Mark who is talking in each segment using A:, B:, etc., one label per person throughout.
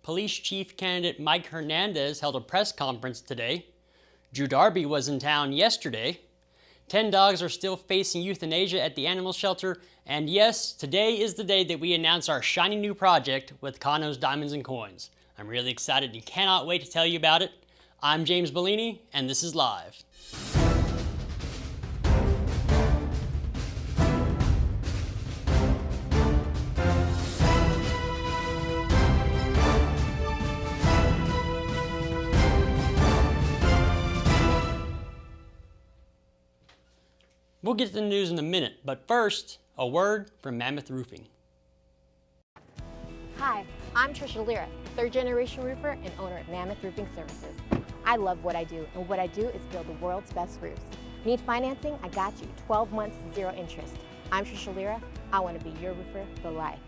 A: Police Chief Candidate Mike Hernandez held a press conference today. Darby was in town yesterday. 10 dogs are still facing euthanasia at the animal shelter. And yes, today is the day that we announce our shiny new project with Cano's Diamonds and Coins. I'm really excited and cannot wait to tell you about it. I'm James Bouligny, and this is Live. We'll get to the news in a minute, but first, a word from Mammoth Roofing.
B: Hi, I'm Trisha Lira, third-generation roofer and owner at Mammoth Roofing Services. I love what I do, and what I do is build the world's best roofs. Need financing? I got you. 12 months, 0 interest. I'm Trisha Lira. I want to be your roofer for life.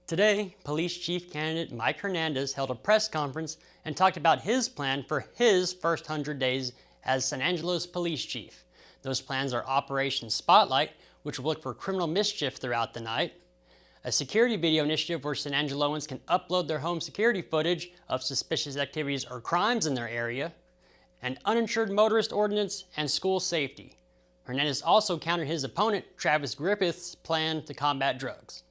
B: Today, Police Chief Candidate Mike Hernandez held a press conference and talked about his plan for his first 100 days as San Angelo's police chief. Those plans are Operation Spotlight, which will look for criminal mischief throughout the night, a security video initiative where San Angeloans can upload their home security footage of suspicious activities or crimes in their area, an uninsured motorist ordinance, and school safety. Hernandez also countered his opponent, Travis Griffith's plan to combat drugs.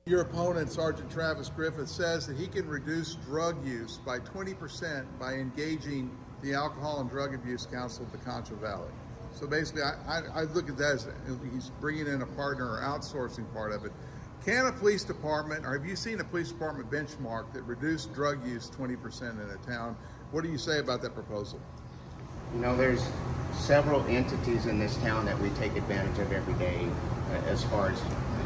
C: Your opponent, Sergeant Travis Griffith, says that he can reduce drug use by 20% by engaging the Alcohol and Drug Abuse Council of the Concho Valley. So basically, I look at that as he's bringing in a partner or outsourcing part of it. Can a police department, or have you seen a police department benchmark that reduced drug use 20% in a town? What do you say about that proposal?
D: You know, there's several entities in this town that we take advantage of every day as far as,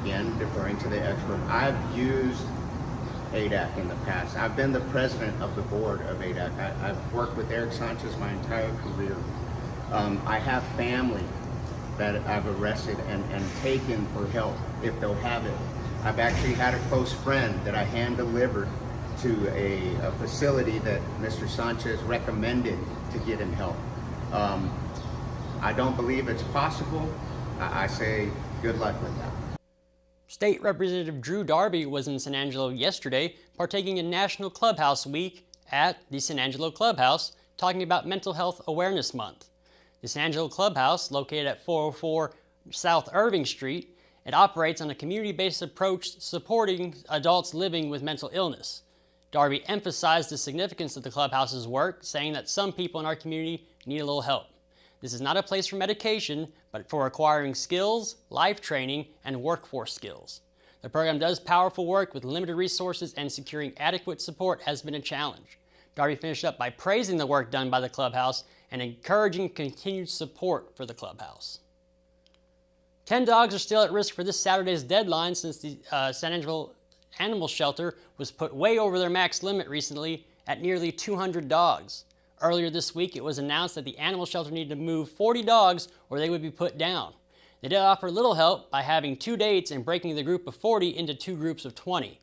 D: again, deferring to the expert. I've used ADAC in the past. I've been the president of the board of ADAC. I've worked with Eric Sanchez my entire career. I have family that I've arrested and taken for help if they'll have it. I've actually had a close friend that I hand-delivered to a facility that Mr. Sanchez recommended to get him help. I don't believe it's possible. I say good luck with that.
A: State Representative Darby was in San Angelo yesterday, partaking in National Clubhouse Week at the San Angelo Clubhouse, talking about Mental Health Awareness Month. The San Angelo Clubhouse, located at 404 South Irving Street, it operates on a community-based approach supporting adults living with mental illness. Darby emphasized the significance of the clubhouse's work, saying that some people in our community need a little help. This is not a place for medication, but for acquiring skills, life training, and workforce skills. The program does powerful work with limited resources, and securing adequate support has been a challenge. Darby finished up by praising the work done by the clubhouse and encouraging continued support for the clubhouse. 10 dogs are still at risk for this Saturday's deadline since the San Angelo Animal Shelter was put way over their max limit recently at nearly 200 dogs. Earlier this week, it was announced that the animal shelter needed to move 40 dogs or they would be put down. They did offer little help by having 2 dates and breaking the group of 40 into 2 groups of 20.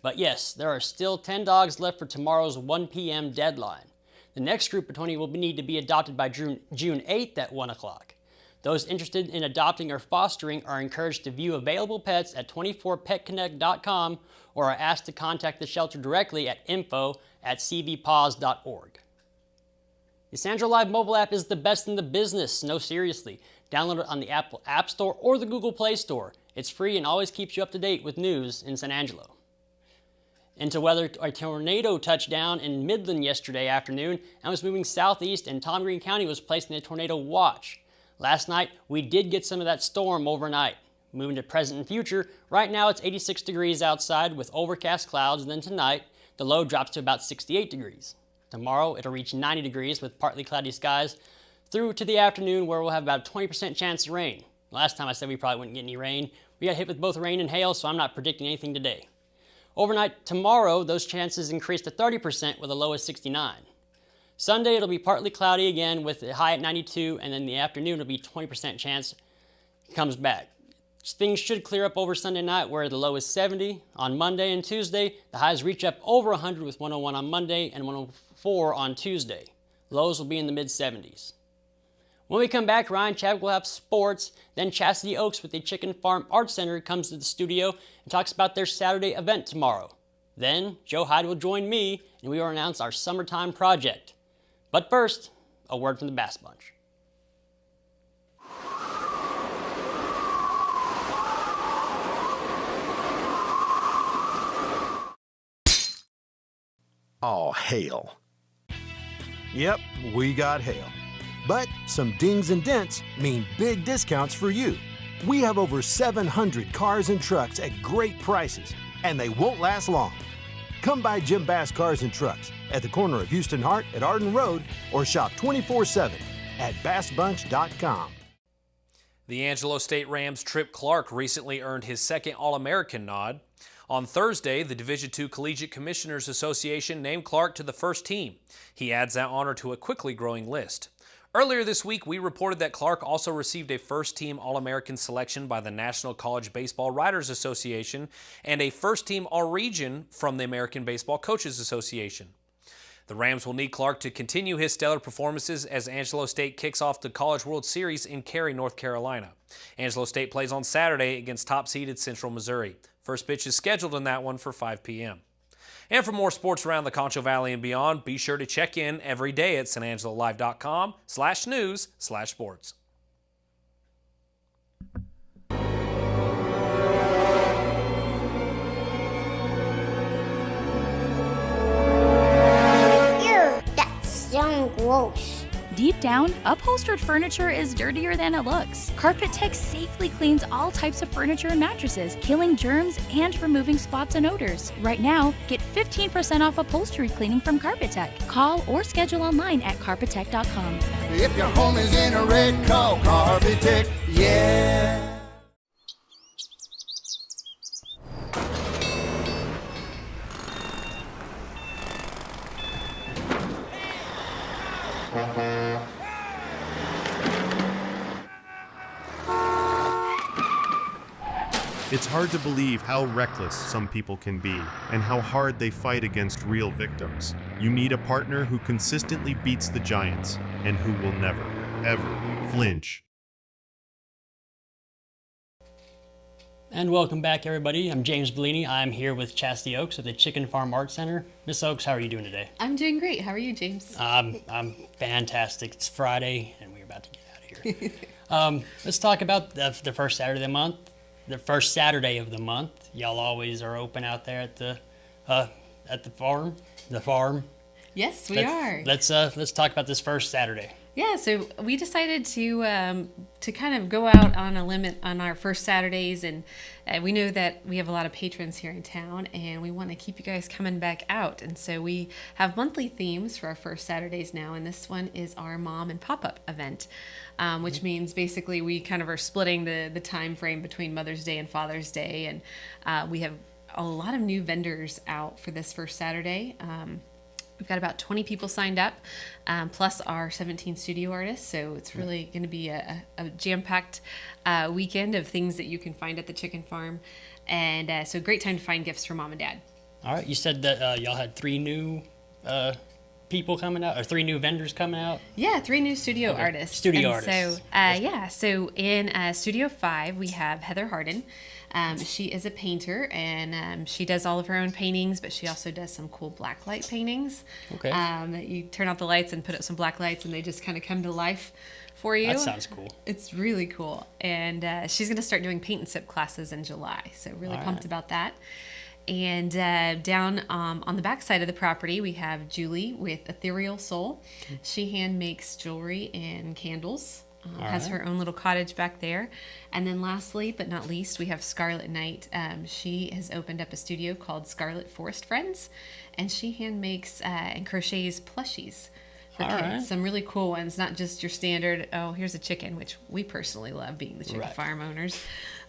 A: But yes, there are still 10 dogs left for tomorrow's 1 p.m. deadline. The next group of 20 will need to be adopted by June 8th at 1 o'clock. Those interested in adopting or fostering are encouraged to view available pets at 24petconnect.com or are asked to contact the shelter directly at info@cvpaws.org. The San Angelo Live mobile app is the best in the business. No, seriously. Download it on the Apple App Store or the Google Play Store. It's free and always keeps you up to date with news in San Angelo. Into weather, a tornado touched down in Midland yesterday afternoon and was moving southeast, and Tom Green County was placed in a tornado watch. Last night, we did get some of that storm overnight. Moving to present and future, right now it's 86 degrees outside with overcast clouds, and then tonight, the low drops to about 68 degrees. Tomorrow, it'll reach 90 degrees with partly cloudy skies through to the afternoon, where we'll have about a 20% chance of rain. Last time I said we probably wouldn't get any rain. We got hit with both rain and hail, so I'm not predicting anything today. Overnight tomorrow, those chances increase to 30% with a low of 69. Sunday, it'll be partly cloudy again with a high at 92, and then the afternoon it'll be 20% chance it comes back. Things should clear up over Sunday night, where the low is 70. On Monday and Tuesday, the highs reach up over 100 with 101 on Monday and 104 on Tuesday. Lows will be in the mid-70s. When we come back, Ryan Chadwick will have sports. Then Chasity Oaks with the Chicken Farm Arts Center comes to the studio and talks about their Saturday event tomorrow. Then, Joe Hyde will join me, and we will announce our summertime project. But first, a word from the Bass Bunch.
E: Oh, hail. Yep, we got hail. But some dings and dents mean big discounts for you. We have over 700 cars and trucks at great prices, and they won't last long. Come by Jim Bass Cars and Trucks at the corner of Houston Hart at Arden Road or shop 24/7 at bassbunch.com.
F: The Angelo State Rams' Trip Clark recently earned his second All-American nod. On Thursday, the Division II Collegiate Commissioners Association named Clark to the first team. He adds that honor to a quickly growing list. Earlier this week, we reported that Clark also received a first-team All-American selection by the National College Baseball Writers Association and a first-team All-Region from the American Baseball Coaches Association. The Rams will need Clark to continue his stellar performances as Angelo State kicks off the College World Series in Cary, North Carolina. Angelo State plays on Saturday against top-seeded Central Missouri. First pitch is scheduled in that one for 5 p.m. And for more sports around the Concho Valley and beyond, be sure to check in every day at sanangelolive.com/news/sports.
G: Ew, that's so gross.
H: Deep down, upholstered furniture is dirtier than it looks. Carpet Tech safely cleans all types of furniture and mattresses, killing germs and removing spots and odors. Right now, get 15% off upholstery cleaning from Carpet Tech. Call or schedule online at carpettech.com.
I: If your home is in a wreck, call Carpet Tech, yeah.
J: It's hard to believe how reckless some people can be and how hard they fight against real victims. You need a partner who consistently beats the giants and who will never, ever flinch.
A: And welcome back, everybody. I'm James Bouligny. I'm here with Chasity Oaks at the Chicken Farm Arts Center. Miss Oaks, how are you doing today?
B: I'm doing great. How are you, James?
A: I'm fantastic. It's Friday, and we're about to get out of here. Let's talk about the first Saturday of the month. The first Saturday of the month. Y'all always are open out there at the farm. The farm.
B: Yes, we are.
A: Let's talk about this first Saturday.
B: Yeah, so we decided to kind of go out on a limit on our first Saturdays, and we know that we have a lot of patrons here in town, and we want to keep you guys coming back out. And so we have monthly themes for our first Saturdays now, and this one is our Mom and Pop-Up event, which means basically we kind of are splitting the time frame between Mother's Day and Father's Day, and we have a lot of new vendors out for this first Saturday. We've got about 20 people signed up, plus our 17 studio artists. So it's really going to be a jam-packed weekend of things that you can find at the chicken farm. And so great time to find gifts for Mom and Dad.
A: All right. You said that y'all had 3 new people coming out, or 3 new vendors coming out?
B: Yeah, 3 new studio artists.
A: Studio
B: artists. So, so in Studio 5, we have Heather Harden. She is a painter, and she does all of her own paintings, but she also does some cool black light paintings.
A: Okay.
B: You turn out the lights and put up some black lights, and they just kind of come to life for you.
A: That sounds cool.
B: It's really cool. And she's going to start doing paint and sip classes in July, so really pumped about that. And down on the back side of the property, we have Julie with Ethereal Soul. She hand makes jewelry and candles. Has her own little cottage back there. And then lastly, but not least, we have Scarlet Knight. She has opened up a studio called Scarlet Forest Friends, and she hand makes and crochets plushies for kids. Some really cool ones, not just your standard, oh, here's a chicken, which we personally love being the chicken farm owners.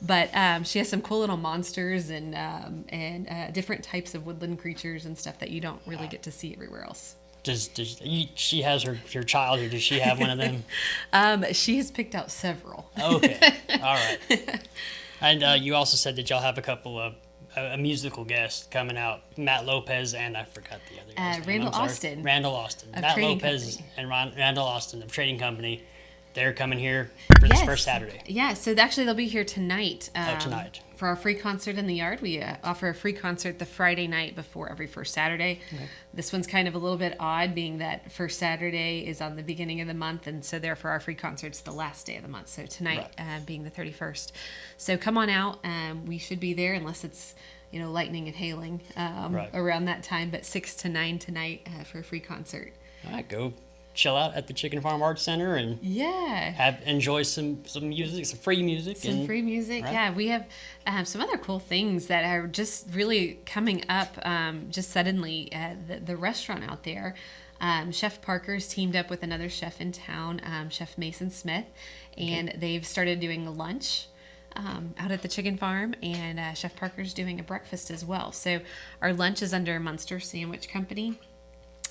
B: But she has some cool little monsters and different types of woodland creatures and stuff that you don't really get to see everywhere else.
A: She has her child, or does she have one of them?
B: She has picked out several.
A: Okay, all right. And you also said that y'all have a couple of a musical guest coming out, Matt Lopez, and I forgot the other guy's name.
B: Randall Austin.
A: Randall Austin. Matt Lopez and Randall Austin of Trading Company.
B: they're coming here for this first Saturday.
K: Yeah, so actually they'll be here tonight.
B: Tonight.
K: For our free concert in the yard. We offer a free concert the Friday night before every first Saturday. Okay. This one's kind of a little bit odd, being that first Saturday is on the beginning of the month, and so therefore our free concert's the last day of the month. So tonight being the 31st. So come on out. We should be there unless it's lightning and hailing around that time, but 6 to 9 tonight for a free concert.
B: All right, go chill out at the Chicken Farm Arts Center and enjoy some music, some free music.
K: Free music, right? Yeah. We have some other cool things that are just really coming up just suddenly. The restaurant out there, Chef Parker's teamed up with another chef in town, Chef Mason Smith, and they've started doing a lunch out at the Chicken Farm, and Chef Parker's doing a breakfast as well. So our lunch is under Munster Sandwich Company,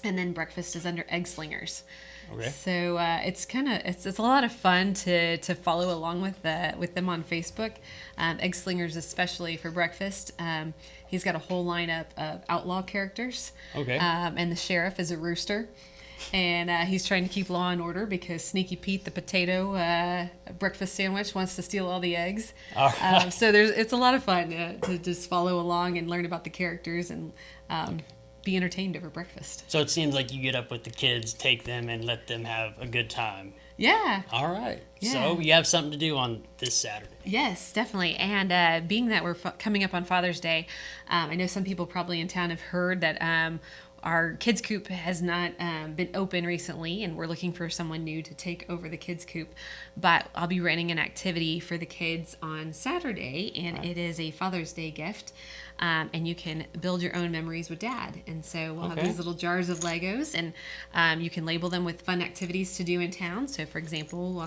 K: and then breakfast is under Egg Slingers. Okay. So it's a lot of fun to follow along with them on Facebook. Egg Slingers, especially for breakfast. He's got a whole lineup of outlaw characters. Okay. And the sheriff is a rooster. And he's trying to keep law and order because Sneaky Pete, the potato breakfast sandwich, wants to steal all the eggs. All right. So it's a lot of fun to just follow along and learn about the characters and be entertained over breakfast.
B: So it seems like you get up with the kids, take them, and let them have a good time.
K: Yeah.
B: All right. Yeah. So you have something to do on this Saturday.
K: Yes, definitely. And being that we're coming up on Father's Day, I know some people probably in town have heard that our kids coop has not been open recently, and we're looking for someone new to take over the kids coop. But I'll be running an activity for the kids on Saturday, and it is a Father's Day gift. And you can build your own memories with Dad. And so we'll have these little jars of Legos, and you can label them with fun activities to do in town. So, for example,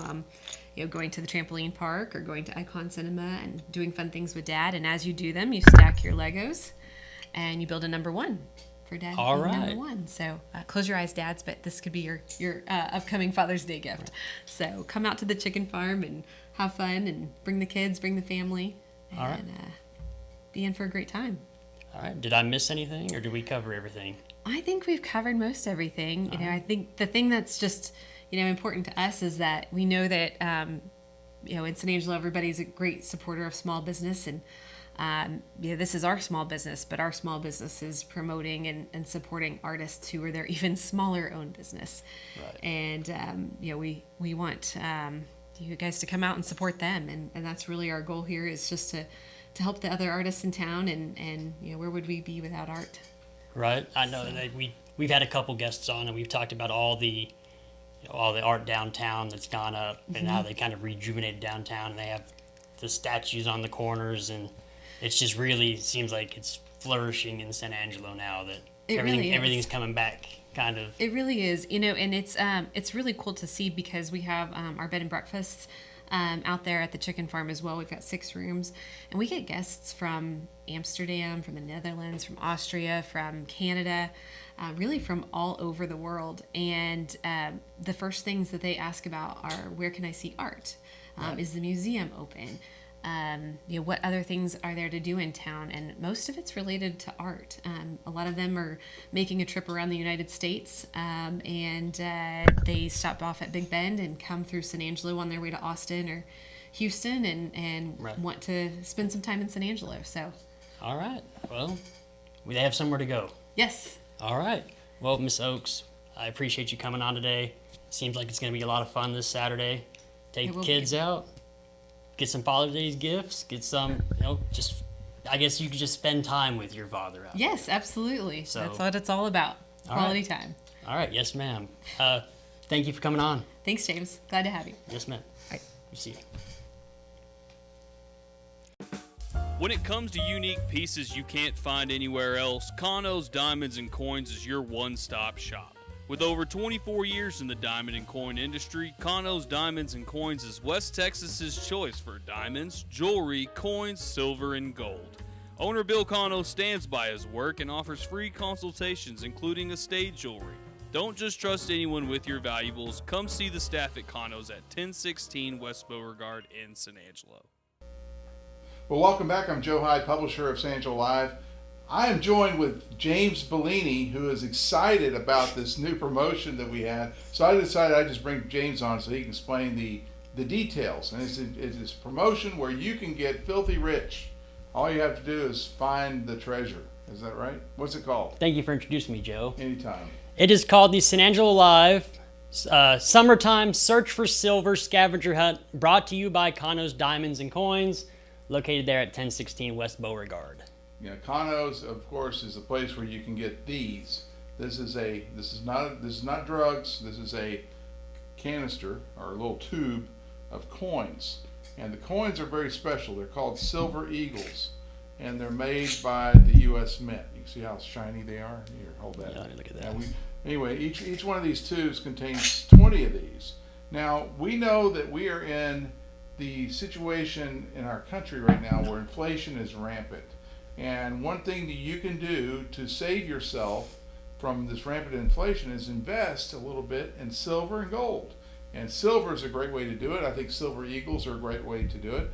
K: going to the trampoline park or going to Icon Cinema and doing fun things with Dad. And as you do them, you stack your Legos, and you build a number one for Dad. All right. Number one. So close your eyes, Dads, but this could be your upcoming Father's Day gift. Right. So come out to the Chicken Farm and have fun, and bring the kids, bring the family. All right. Be in for a great time.
B: All right. Did I miss anything, or did we cover everything?
K: I think we've covered most everything. I think the thing that's just important to us is that we know that in San Angelo everybody's a great supporter of small business, and this is our small business, but our small business is promoting and supporting artists who are their even smaller owned business. Right. And we want you guys to come out and support them, and that's really our goal here, is just to help the other artists in town, and where would we be without art?
B: Right. I know that we've had a couple guests on, and we've talked about all the art downtown that's gone up, and how they kind of rejuvenated downtown, and they have the statues on the corners, and it's just really seems like it's flourishing in San Angelo now, that everything's coming back, kind of.
K: It really is, and it's really cool to see, because we have our bed and breakfasts out there at the Chicken Farm as well. We've got 6 rooms, and we get guests from Amsterdam, from the Netherlands, from Austria, from Canada, really from all over the world. And the first things that they ask about are, where can I see art? Is the museum open? What other things are there to do in town? And most of it's related to art. A lot of them are making a trip around the United States, and they stop off at Big Bend and come through San Angelo on their way to Austin or Houston, and want to spend some time in San Angelo. So,
B: all right. Well, they have somewhere to go.
K: Yes.
B: All right. Well, Miss Oaks, I appreciate you coming on today. Seems like it's going to be a lot of fun this Saturday. Take the kids out. Get some Father's Day gifts, get some, I guess you could just spend time with your father out.
K: Yes, absolutely. So, that's what it's all about. Quality time.
B: All right. Yes, ma'am. Thank you for coming on.
K: Thanks, James. Glad to have you.
B: Yes, ma'am.
K: All right.
B: We'll see you.
L: When it comes to unique pieces you can't find anywhere else, Cano's Diamonds and Coins is your one-stop shop. With over 24 years in the diamond and coin industry, Cano's Diamonds and Coins is West Texas's choice for diamonds, jewelry, coins, silver, and gold. Owner Bill Cano stands by his work and offers free consultations, including estate jewelry. Don't just trust anyone with your valuables. Come see the staff at Cano's at 1016 West Beauregard in San Angelo.
C: Well, welcome back. I'm Joe Hyde, publisher of San Angelo Live. I am joined with James Bouligny, who is excited about this new promotion that we had. So I decided I'd just bring James on so he can explain the details. And it's a promotion where you can get filthy rich. All you have to do is find the treasure. Is that right? What's it called?
B: Thank you for introducing me, Joe.
C: Anytime.
B: It is called the San Angelo Live Summertime Search for Silver Scavenger Hunt, brought to you by Cano's Diamonds and Coins, located there at 1016 West Beauregard.
C: Yeah, Cano's, of course, is a place where you can get these. This is not drugs. This is a canister or a little tube of coins, and the coins are very special. They're called Silver Eagles, and they're made by the U.S. Mint. You can see how shiny they are. Here, hold that.
B: Yeah, let me look at that.
C: Anyway, each one of these tubes contains 20 of these. Now, we know that we are in the situation in our country right now where inflation is rampant. And one thing that you can do to save yourself from this rampant inflation is invest a little bit in silver and gold. And silver is a great way to do it. I think Silver Eagles are a great way to do it.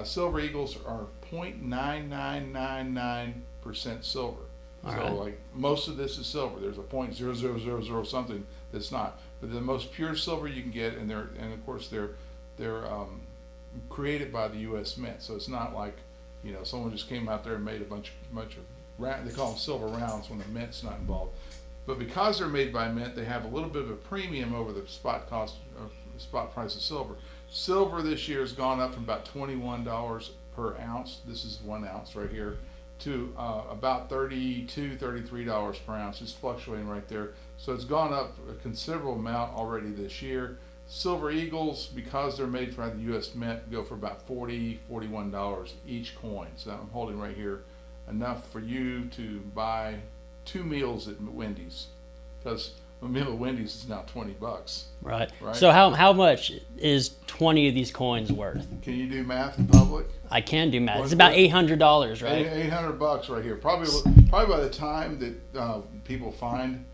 C: Silver Eagles are 0.9999% silver. So like most of this is silver. There's a 0.0000 something that's not. But the most pure silver you can get, and of course they're created by the U.S. Mint. So it's not like, you know, someone just came out there and made a bunch of they call them silver rounds when the mint's not involved. But because they're made by mint, they have a little bit of a premium over the spot price of silver. Silver this year has gone up from about $21 per ounce. This is 1 ounce right here, to about $32, $33 per ounce. It's fluctuating right there. So it's gone up a considerable amount already this year. Silver Eagles, because they're made by the U.S. Mint, go for about $40, $41 each coin. So I'm holding right here enough for you to buy 2 meals at Wendy's, because a meal at Wendy's is now $20.
B: Right. So how much is 20 of these coins worth?
C: Can you do math in public?
B: I can do math. It's about $800, right?
C: $800 right here. Probably by the time that people find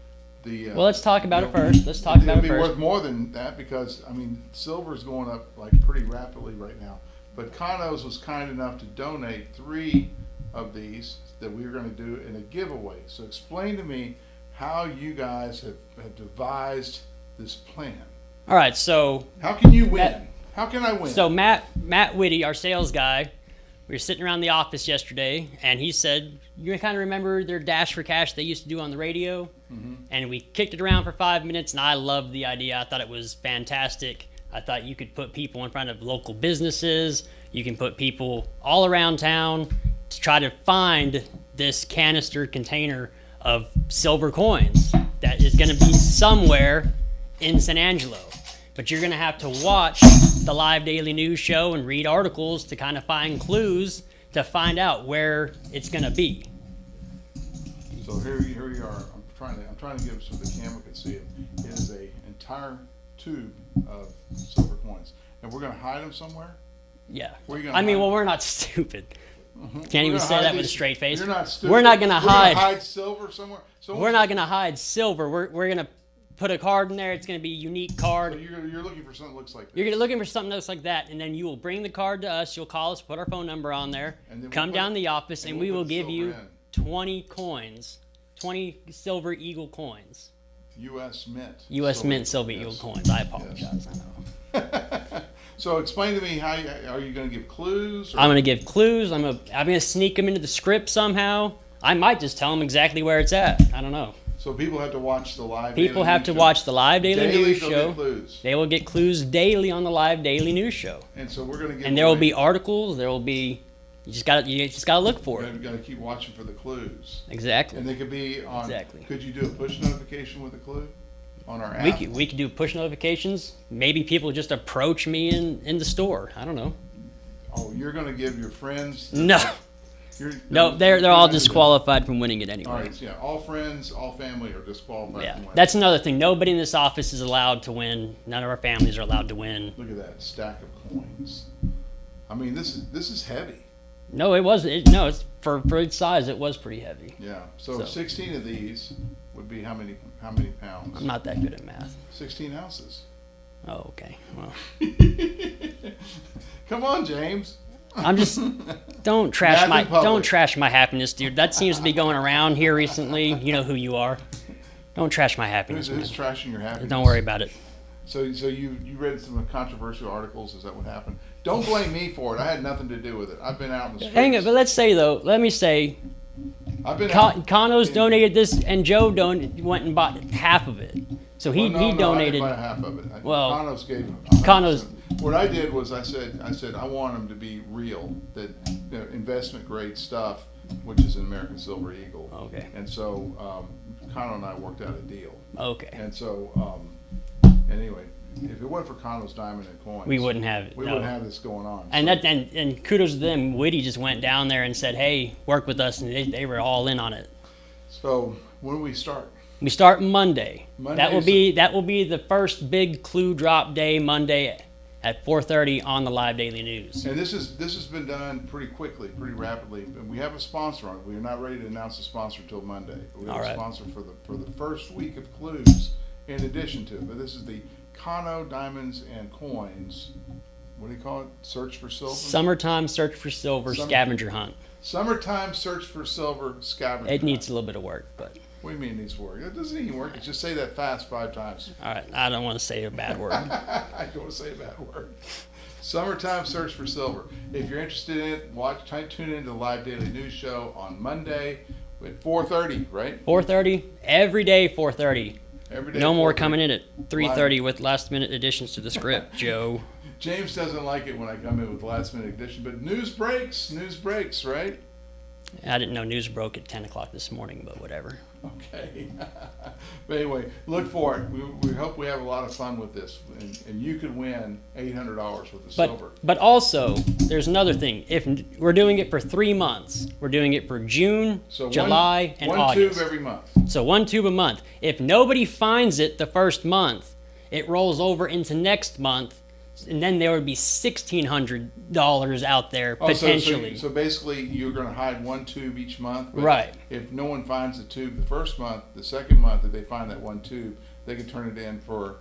C: the.
B: Well, let's talk about it first. It'll be
C: worth more than that, because I mean silver's going up like pretty rapidly right now. But Cano's was kind enough to donate 3 of these that we were going to do in a giveaway. So explain to me how you guys have devised this plan.
B: All right, so
C: how can you win? How can I win?
B: So Matt Whitty, our sales guy, we were sitting around the office yesterday, and he said, you kind of remember their Dash for Cash they used to do on the radio? Mm-hmm. And we kicked it around for 5 minutes, and I loved the idea. I thought it was fantastic. I thought you could put people in front of local businesses. You can put people all around town to try to find this canister container of silver coins that is going to be somewhere in San Angelo. But you're going to have to watch the live daily news show and read articles to kind of find clues to find out where it's going to be.
C: So here you are. I'm trying to give it so the camera can see it. It is an entire tube of silver coins, and we're going to hide them somewhere.
B: Yeah.
C: Where are you going to
B: well, we're not stupid. Mm-hmm. Can't even say that with a straight face.
C: You're not stupid.
B: We're not going to hide
C: silver somewhere.
B: We're not going to hide silver. We're going to put a card in there. It's going to be a unique card.
C: So you're looking for something that looks like this.
B: You're looking for something that looks like that, and then you will bring the card to us. You'll call us, put our phone number on there, come down to the office, and we will give you 20 coins, 20 Silver Eagle coins.
C: U.S. Mint.
B: U.S. Mint Silver Eagle coins. I apologize.
C: Yes. I know. So explain to me, how are you going to give clues?
B: I'm going to give clues. I'm going to sneak them into the script somehow. I might just tell them exactly where it's at. I don't know.
C: So people have to watch the live.
B: People have to watch the live daily news show. They will get clues daily on the live daily news show.
C: And so we're going to get.
B: And there will be articles. There will be. You just got to look for it.
C: You got to keep watching for the clues.
B: Exactly.
C: And they could be on.
B: Exactly.
C: Could you do a push notification with a clue on our app?
B: We could do push notifications. Maybe people just approach me in the store. I don't know.
C: Oh, you're going to give your friends.
B: No. No, they're all disqualified from winning it anyway.
C: All right, so yeah, all friends, all family are disqualified from winning.
B: That's another thing. Nobody in this office is allowed to win. None of our families are allowed to win.
C: Look at that stack of coins. I mean, this is heavy.
B: No, it wasn't. No, it's for its size. It was pretty heavy.
C: Yeah. So 16 of these would be how many pounds?
B: I'm not that good at math.
C: 16 ounces.
B: Oh, okay. Well.
C: Come on, James.
B: I'm just don't trash my happiness, dude. That seems to be going around here recently. You know who you are. Don't trash my happiness.
C: Who's trashing your happiness?
B: Don't worry about it.
C: So you read some controversial articles? Is that what happened? Don't blame me for it. I had nothing to do with it. I've been out in the streets.
B: Hang on, but let me say, Cano's donated this, and Joe went and bought half of it. So he donated.
C: I didn't buy half of it. Cano's gave him. What I did was I said I want them to be real, that investment grade stuff, which is an American Silver Eagle.
B: Okay.
C: And so Cano and I worked out a deal.
B: Okay.
C: And so anyway, if it wasn't for Cano's Diamond and Coins,
B: we wouldn't have it.
C: We wouldn't have this going on.
B: And and kudos to them. Whitty just went down there and said, "Hey, work with us," and they were all in on it.
C: So when do we start?
B: We start Monday. That will be the first big clue drop day, Monday at 4:30 on the Live Daily News.
C: And this has been done pretty quickly, pretty rapidly. We have a sponsor on it. We're not ready to announce a sponsor until Monday. We have a sponsor for the first week of clues in addition to it. But this is the Cano Diamonds and Coins. What do you call it? Search for Silver?
B: Summertime Search for Silver Scavenger Hunt.
C: Summertime Search for Silver Scavenger Hunt.
B: It needs a little bit of work, but...
C: What do you mean it needs work? It doesn't need work. Just say that fast 5 times.
B: All right. I don't want to say a bad word.
C: I don't want to say a bad word. Summertime Search for Silver. If you're interested in it, tune in to the Live Daily News Show on Monday at 4:30, right?
B: 4:30. Every day, 4:30.
C: Every day.
B: No more coming in at 3:30 with last-minute additions to the script, Joe.
C: James doesn't like it when I come in with last-minute addition, but news breaks, right?
B: I didn't know news broke at 10 o'clock this morning, but whatever.
C: Okay. But anyway, look for it. We hope we have a lot of fun with this, and you could win $800 worth of silver.
B: But also, there's another thing. If we're doing it for 3 months, we're doing it for June, July, and August.
C: One tube every month.
B: So 1 tube a month. If nobody finds it the first month, it rolls over into next month, and then there would be $1,600 out there potentially.
C: So basically, you're going to hide 1 tube each month.
B: Right.
C: If no one finds the tube the first month, the second month, if they find that 1 tube, they can turn it in for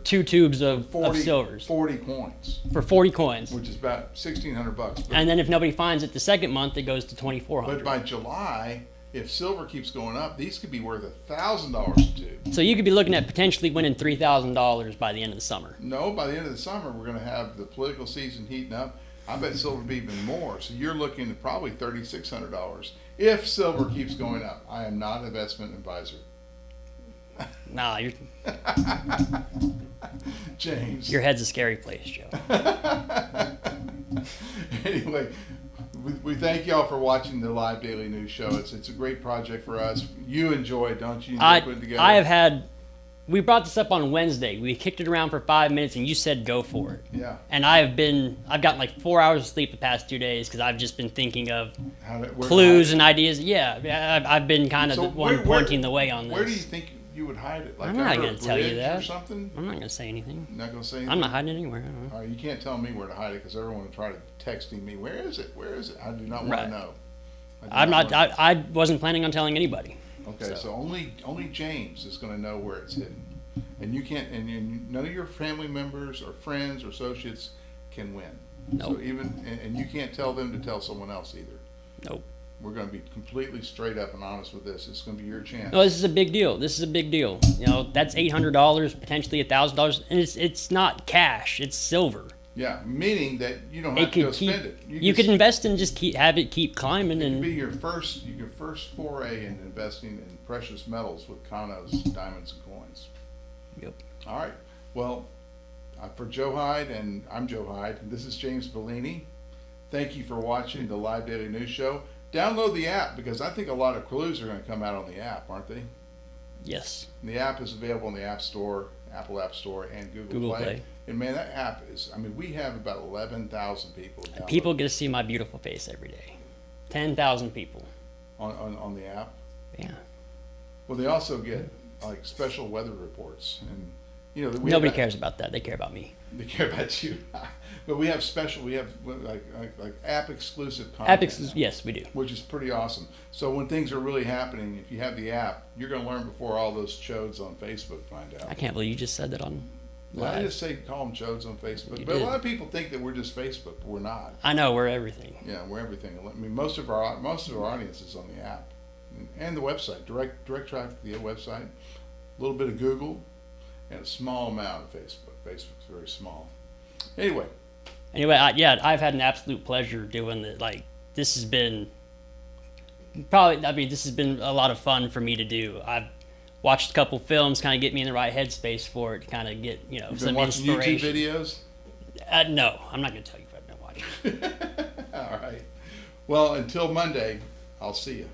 B: 2 tubes of silvers.
C: 40 coins.
B: For 40 coins.
C: Which is about $1,600.
B: And then if nobody finds it the second month, it goes to $2,400.
C: But by July, if silver keeps going up, these could be worth $1,000 a tube.
B: So you could be looking at potentially winning $3,000 by the end of the summer.
C: No, by the end of the summer, we're going to have the political season heating up. I bet silver will be even more. So you're looking at probably $3,600 if silver keeps going up. I am not an investment advisor.
B: Nah, you're...
C: James.
B: Your head's a scary place, Joe.
C: Anyway, we thank y'all for watching the Live Daily News Show. It's a great project for us. You enjoy it, don't you?
B: I have had... We brought this up on Wednesday. We kicked it around for 5 minutes, and you said go for it.
C: Yeah.
B: And I've gotten like 4 hours of sleep the past 2 days because I've just been thinking of clues and ideas. Yeah, I've been kind of the one pointing the way on this.
C: Where do you think you would hide it? Like
B: I'm not going to tell you that.
C: Or something?
B: I'm not going to say anything.
C: You're not going to say anything?
B: I'm not hiding it anywhere.
C: All right, you can't tell me where to hide it because everyone will try to texting me. Where is it? Where is it? I do not want to know.
B: I wasn't planning on telling anybody.
C: Okay, so only James is going to know where it's hidden. And you can't, and none of your family members or friends or associates can win.
B: Nope.
C: So and you can't tell them to tell someone else either.
B: Nope.
C: We're going to be completely straight up and honest with this. It's going to be your chance.
B: No, this is a big deal. You know, that's $800, potentially $1,000, and it's not cash. It's silver.
C: Yeah, meaning that you don't have to go spend it.
B: You could invest and just have it keep climbing.
C: It could be your first foray in investing in precious metals with Cano's Diamonds and Coins.
B: Yep.
C: All right. Well, for Joe Hyde, and I'm Joe Hyde, and this is James Bouligny. Thank you for watching the Live Daily News Show. Download the app because I think a lot of clues are going to come out on the app, aren't they?
B: Yes.
C: And the app is available in the App Store, Apple App Store, and Google Play. And man, that app we have about 11,000 people download.
B: People get to see my beautiful face every day. 10,000 people.
C: On the app?
B: Yeah.
C: Well, they also get like special weather reports, and you know
B: nobody cares about that. They care about me.
C: They care about you. But we have like app exclusive content.
B: Yes, we do.
C: Which is pretty awesome. So when things are really happening, if you have the app, you're going to learn before all those chodes on Facebook find out.
B: I can't believe you just said that on
C: I just say call them Chodes on Facebook. But a lot of people think that we're just Facebook, but we're not.
B: I know, we're everything.
C: Yeah, we're everything. I mean, most of our audience is on the app and the website. Direct traffic to the website. A little bit of Google, and a small amount of Facebook. Facebook's very small. Anyway,
B: I've had an absolute pleasure doing it. Like, this has been this has been a lot of fun for me to do. I've watched a couple films, kind of get me in the right headspace for it, to kind of get, some inspiration.
C: YouTube videos?
B: No, I'm not going to tell you what I've been watching.
C: All right. Well, until Monday, I'll see you.